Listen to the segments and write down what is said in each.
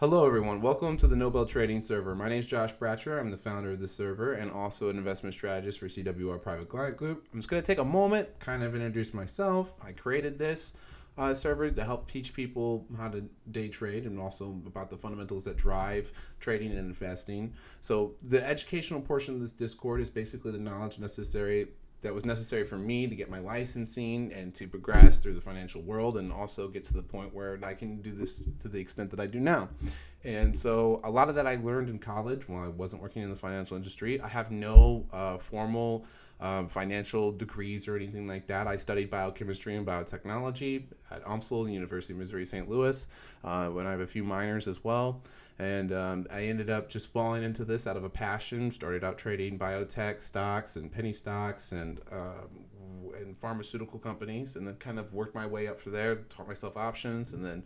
Hello everyone, welcome to the NoBellTrading server. My name is Josh Bratcher, I'm the founder of the server and also an investment strategist for CWR Private Client Group. I'm just going to take a moment, kind of introduce myself. I created this server to help teach people how to day trade and also about the fundamentals that drive trading and investing. So the educational portion of this Discord is basically the knowledge that was necessary for me to get my licensing and to progress through the financial world and also get to the point where I can do this to the extent that I do now. And so a lot of that I learned in college when I wasn't working in the financial industry. I have no formal financial degrees or anything like that. I studied biochemistry and biotechnology at UMSL, the University of Missouri St. Louis, when I have a few minors as well. And I ended up just falling into this out of a passion. Started out trading biotech stocks and penny stocks and pharmaceutical companies, and then kind of worked my way up from there. Taught myself options, and then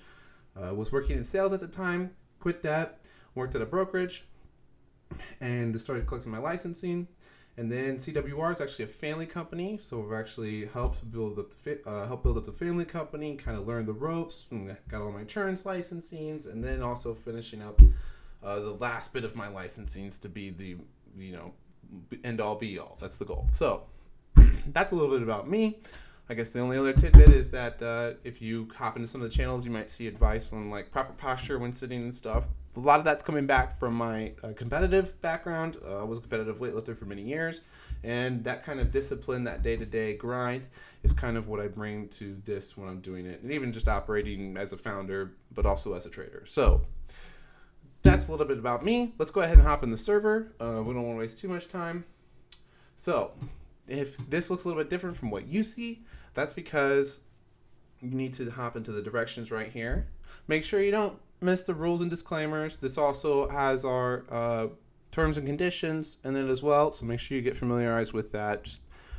was working in sales at the time. Quit that. Worked at a brokerage, and started collecting my licensing. And then CWR is actually a family company, so we've actually helped build up the family company, kind of learned the ropes, and got all my insurance licensings, and then also finishing up the last bit of my licensings to be the end all be all. That's the goal. So that's a little bit about me. I guess the only other tidbit is that if you hop into some of the channels, you might see advice on like proper posture when sitting and stuff. A lot of that's coming back from my competitive background. I was a competitive weightlifter for many years, and that kind of discipline, that day-to-day grind, is kind of what I bring to this when I'm doing it, and even just operating as a founder, but also as a trader. So that's a little bit about me. Let's go ahead and hop in the server. We don't want to waste too much time. So if this looks a little bit different from what you see, that's because you need to hop into the directions right here. Make sure you don't miss the rules and disclaimers. This also has our terms and conditions in it as well, so make sure you get familiarized with that.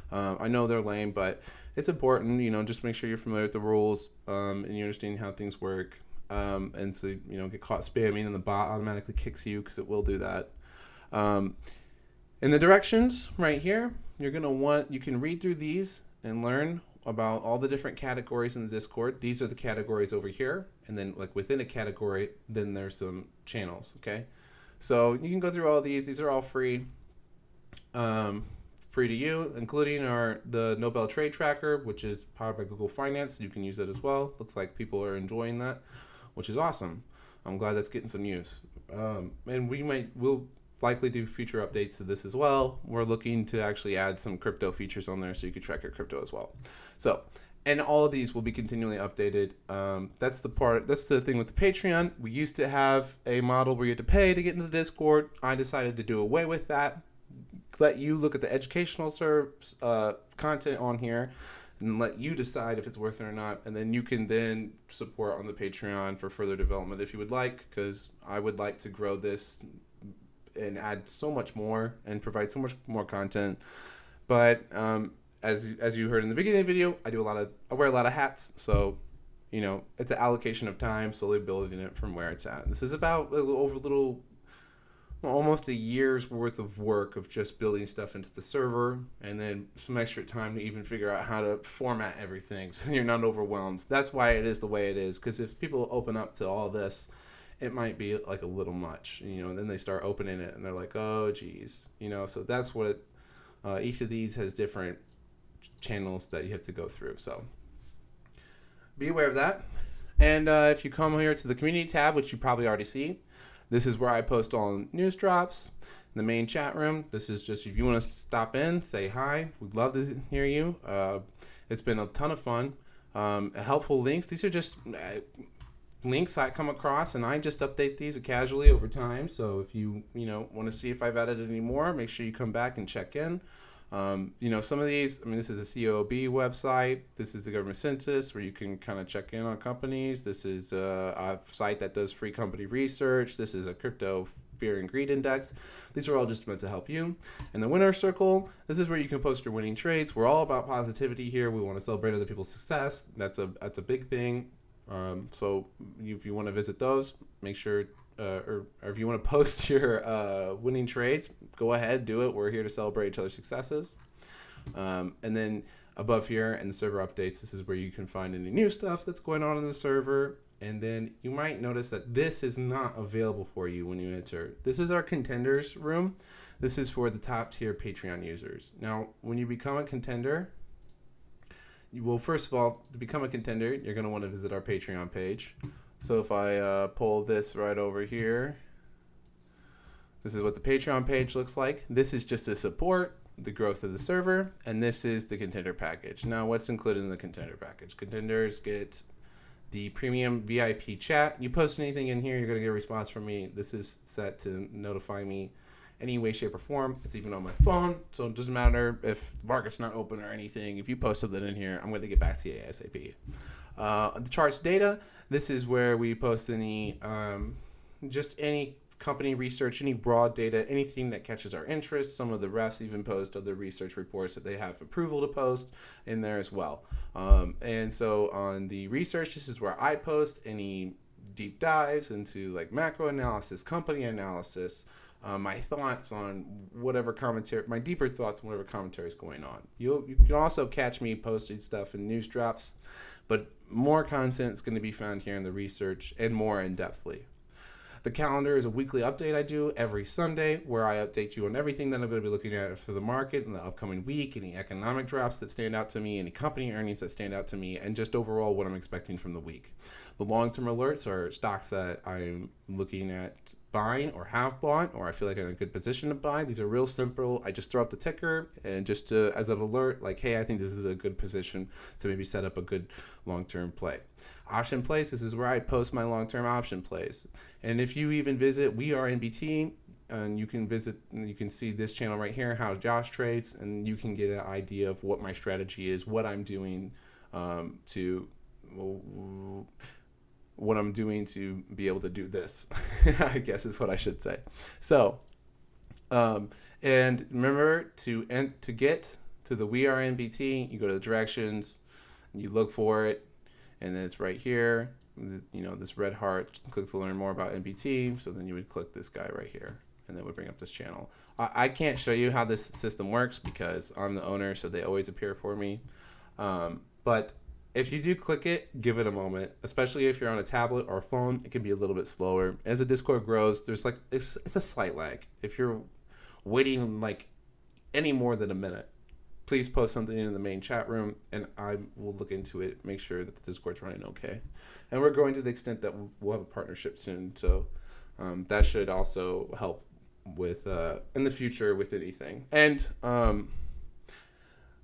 I know they're lame, but it's important. Just make sure you're familiar with the rules and you understand how things work. And so get caught spamming and the bot automatically kicks you, because it will do that. In the directions right here, you can read through these and learn about all the different categories in the Discord. These are the categories over here, and then like within a category, then there's some channels. Okay, so you can go through all these. These are all free, free to you, including the Nobel Trade Tracker, which is powered by Google Finance. You can use it as well. Looks like people are enjoying that, which is awesome. I'm glad that's getting some use. And we'll likely do future updates to this as well. We're looking to actually add some crypto features on there so you can track your crypto as well. So, and all of these will be continually updated. That's the thing with the Patreon. We used to have a model where you had to pay to get into the Discord. I decided to do away with that. Let you look at the educational content on here and let you decide if it's worth it or not. And then you can then support on the Patreon for further development if you would like, because I would like to grow this and add so much more and provide so much more content. But as you heard in the beginning of the video, I wear a lot of hats. So, it's an allocation of time, slowly building it from where it's at. This is about almost a year's worth of work of just building stuff into the server, and then some extra time to even figure out how to format everything so you're not overwhelmed. That's why it is the way it is, because if people open up to all this, it might be like a little much, and then they start opening it and they're like, oh geez, so that's what each of these has different channels that you have to go through. So be aware of that. And if you come here to the community tab, which you probably already see, this is where I post all news drops. In the main chat room, this is just if you want to stop in, say hi. We'd love to hear you. It's been a ton of fun. Helpful links. These are just links I come across, and I just update these casually over time. So if you want to see if I've added any more, make sure you come back and check in. Some of these, this is a COB website. This is the government census where you can kind of check in on companies. This is a site that does free company research. This is a crypto fear and greed index. These are all just meant to help you. And the winner circle, this is where you can post your winning trades. We're all about positivity here. We want to celebrate other people's success. That's a big thing. So if you want to visit those, make sure or if you want to post your winning trades, go ahead, do it. We're here to celebrate each other's successes. And then above here in the server updates, this is where you can find any new stuff that's going on in the server and then you might notice that this is not available for you when you enter. This is our contenders room. This is for the top tier Patreon users. Now, when you become a contender, first of all, to become a contender, you're going to want to visit our Patreon page. So if I pull this right over here, this is what the Patreon page looks like. This is just to support the growth of the server, and this is the contender package. Now, what's included in the contender package? Contenders get the premium VIP chat. You post anything in here, you're going to get a response from me. This is set to notify me any way, shape, or form. It's even on my phone, so it doesn't matter if the market's not open or anything. If you post something in here, I'm going to get back to you ASAP. The charts data, this is where we post any, just any company research, any broad data, anything that catches our interest. Some of the refs even post other research reports that they have approval to post in there as well. And so on the research, this is where I post any deep dives into like macro analysis, company analysis, my thoughts on whatever commentary, my deeper thoughts on whatever commentary is going on. You can also catch me posting stuff in news drops, but more content is going to be found here in the research and more in-depthly. The calendar is a weekly update I do every Sunday where I update you on everything that I'm going to be looking at for the market in the upcoming week, any economic drops that stand out to me, any company earnings that stand out to me, and just overall what I'm expecting from the week. The long-term alerts are stocks that I'm looking at buying or have bought, or I feel like I'm in a good position to buy. These are real simple. I just throw up the ticker and just as an alert, like, hey, I think this is a good position to maybe set up a good long-term play. Option plays, this is where I post my long-term option plays. And if you even visit We Are NBT, and you can see this channel right here, how Josh trades, and you can get an idea of what my strategy is, what I'm doing to be able to do this, I guess is what I should say. So, and remember to get to the We Are NBT, you go to the directions, you look for it, and then it's right here, this red heart, click to learn more about NBT. So then you would click this guy right here, and then would bring up this channel. I can't show you how this system works because I'm the owner, so they always appear for me. But if you do click it, give it a moment, especially if you're on a tablet or a phone. It can be a little bit slower. As the Discord grows, there's it's a slight lag. If you're waiting like any more than a minute, please post something in the main chat room, and I will look into it, make sure that the Discord's running okay. And we're growing to the extent that we'll have a partnership soon, so that should also help with in the future with anything. And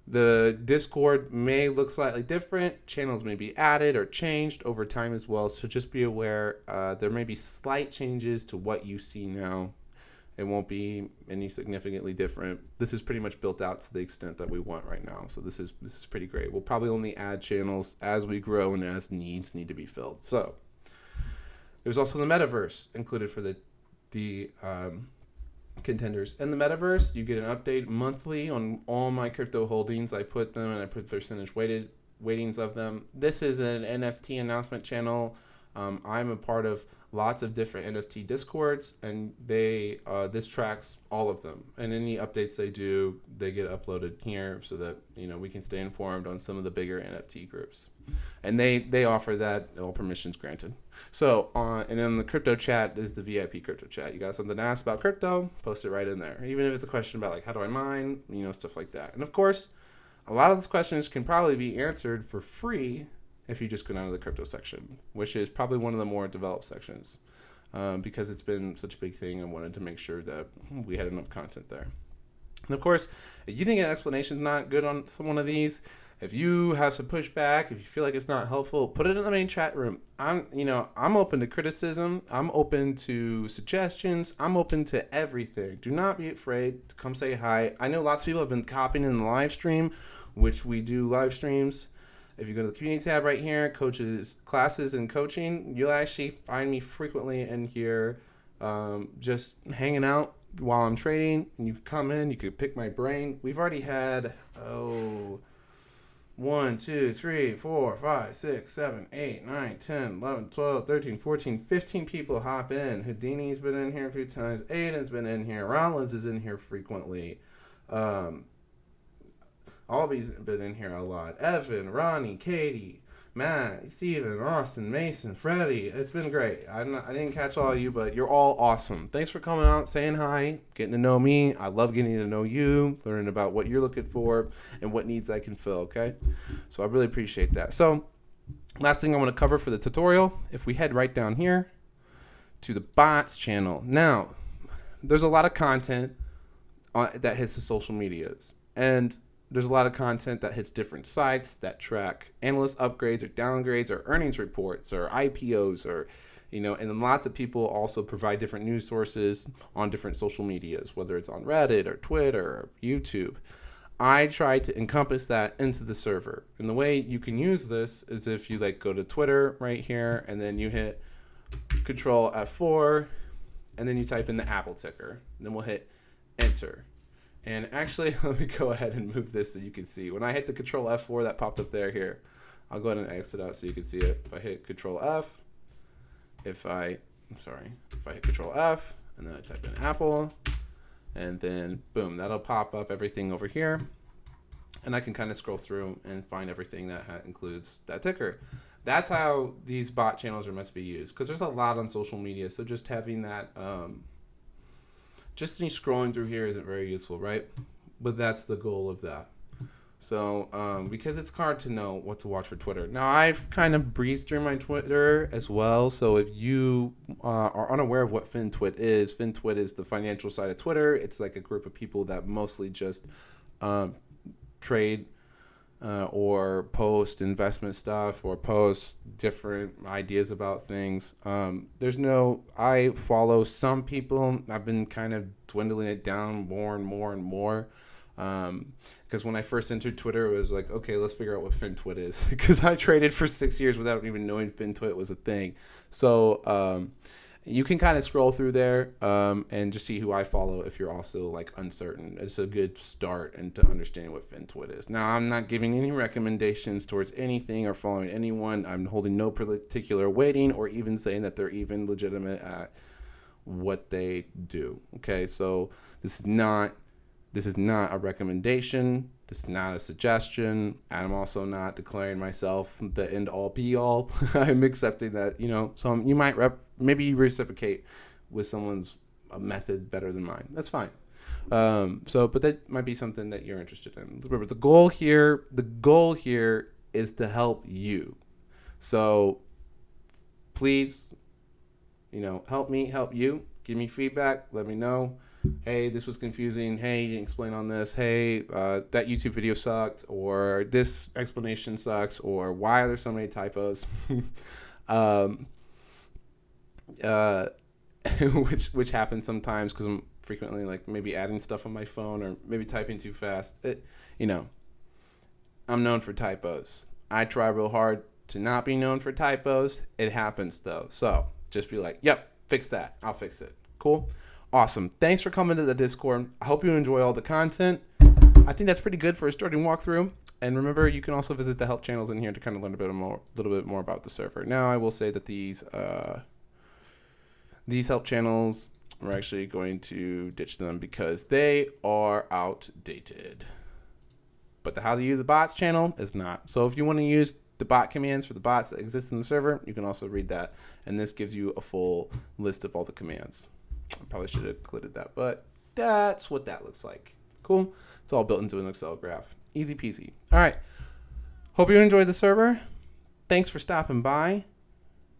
the Discord may look slightly different. Channels may be added or changed over time as well, so just be aware there may be slight changes to what you see now. It won't be any significantly different. This is pretty much built out to the extent that we want right now. So this is pretty great. We'll probably only add channels as we grow and as needs need to be filled. So there's also the metaverse included for the contenders. In the metaverse, you get an update monthly on all my crypto holdings. I put them and I put percentage weightings of them. This is an NFT announcement channel. I'm a part of lots of different NFT discords, and this tracks all of them, and any updates they do, they get uploaded here so that we can stay informed on some of the bigger NFT groups, and they offer that, all permissions granted. So and then the crypto chat is the VIP crypto chat. You got something to ask about crypto, post it right in there, even if it's a question about like how do I mine, stuff like that. And of course, a lot of those questions can probably be answered for free if you just go down to the crypto section, which is probably one of the more developed sections because it's been such a big thing. I wanted to make sure that we had enough content there. And of course, if you think an explanation is not good on some one of these, if you have some pushback, if you feel like it's not helpful, put it in the main chat room. I'm open to criticism. I'm open to suggestions. I'm open to everything. Do not be afraid to come say hi. I know lots of people have been copying in the live stream, which we do live streams. If you go to the community tab right here, coaches, classes, and coaching, you'll actually find me frequently in here just hanging out while I'm trading. And you can come in, you could pick my brain. We've already had, 1, 2, 3, 4, 5, 6, 7, 8, 9, 10, 11, 12, 13, 14, 15 people hop in. Houdini's been in here a few times. Aiden's been in here. Rollins is in here frequently. Albie's been in here a lot. Evan, Ronnie, Katie, Matt, Steven, Austin, Mason, Freddie. It's been great. I didn't catch all of you, but you're all awesome. Thanks for coming out, saying hi, getting to know me. I love getting to know you, learning about what you're looking for and what needs I can fill, okay? So I really appreciate that. So last thing I want to cover for the tutorial, if we head right down here to the bots channel. Now, there's a lot of content that hits the social medias. And there's a lot of content that hits different sites that track analyst upgrades or downgrades or earnings reports or IPOs or, and then lots of people also provide different news sources on different social medias, whether it's on Reddit or Twitter or YouTube. I try to encompass that into the server. And the way you can use this is if you go to Twitter right here and then you hit Control F4 and then you type in the Apple ticker. And then we'll hit enter. And actually, let me go ahead and move this so you can see. When I hit the Control F4 that popped up there, here, I'll go ahead and exit out so you can see it. If I hit Control F, if I hit Control F, and then I type in Apple, and then boom, that'll pop up everything over here. And I can kind of scroll through and find everything that includes that ticker. That's how these bot channels are meant to be used, because there's a lot on social media. So just having that... just scrolling through here isn't very useful, right? But that's the goal of that. So, because it's hard to know what to watch for Twitter. Now, I've kind of breezed through my Twitter as well. So if you are unaware of what FinTwit is the financial side of Twitter. It's like a group of people that mostly just trade or post investment stuff or post different ideas about things. I follow some people. I've been kind of dwindling it down more and more and more. Because when I first entered Twitter, it was like, okay, let's figure out what FinTwit is. Because I traded for 6 years without even knowing FinTwit was a thing. So you can kind of scroll through there and just see who I follow if you're also uncertain. It's a good start into understanding what FinTwit is. Now, I'm not giving any recommendations towards anything or following anyone. I'm holding no particular weighting or even saying that they're even legitimate at what they do. Okay, so this is not a recommendation. This is not a suggestion. I'm also not declaring myself the end all be all. I'm accepting that, some you might maybe reciprocate with someone's method better than mine. That's fine. But that might be something that you're interested in. Remember, the goal here is to help you. So please, help me, help you. Give me feedback. Let me know. Hey, this was confusing. Hey, you didn't explain on this. Hey, that YouTube video sucked, or this explanation sucks, or why are there so many typos? Which happens sometimes because I'm frequently maybe adding stuff on my phone or maybe typing too fast. I'm known for typos. I try real hard to not be known for typos. It happens though. So just be like, yep, fix that. I'll fix it. Cool. Awesome. Thanks for coming to the Discord. I hope you enjoy all the content. I think that's pretty good for a starting walkthrough. And remember, you can also visit the help channels in here to kind of learn a little bit more about the server. Now, I will say that these help channels, we're actually going to ditch them because they are outdated. But how to use the bots channel is not. So if you want to use the bot commands for the bots that exist in the server, you can also read that. And this gives you a full list of all the commands. I probably should have included that, but that's what that looks like. Cool. It's all built into an Excel graph. Easy peasy. All right. Hope you enjoyed the server. Thanks for stopping by.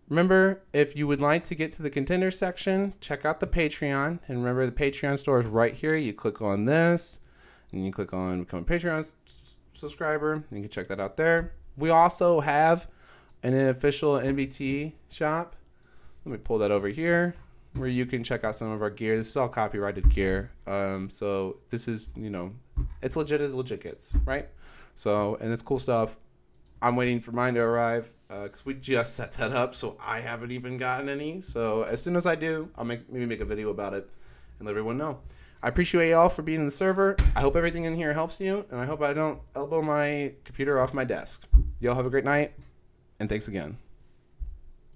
Remember, if you would like to get to the contender section, check out the Patreon. And remember, the Patreon store is right here. You click on this, and you click on Become a Patreon subscriber. You can check that out there. We also have an official NBT shop. Let me pull that over here, where you can check out some of our gear. This is all copyrighted gear. So this is, it's legit as legit gets, right? So, and it's cool stuff. I'm waiting for mine to arrive because we just set that up, so I haven't even gotten any. So as soon as I do, I'll maybe make a video about it and let everyone know. I appreciate y'all for being in the server. I hope everything in here helps you, and I hope I don't elbow my computer off my desk. Y'all have a great night, and thanks again.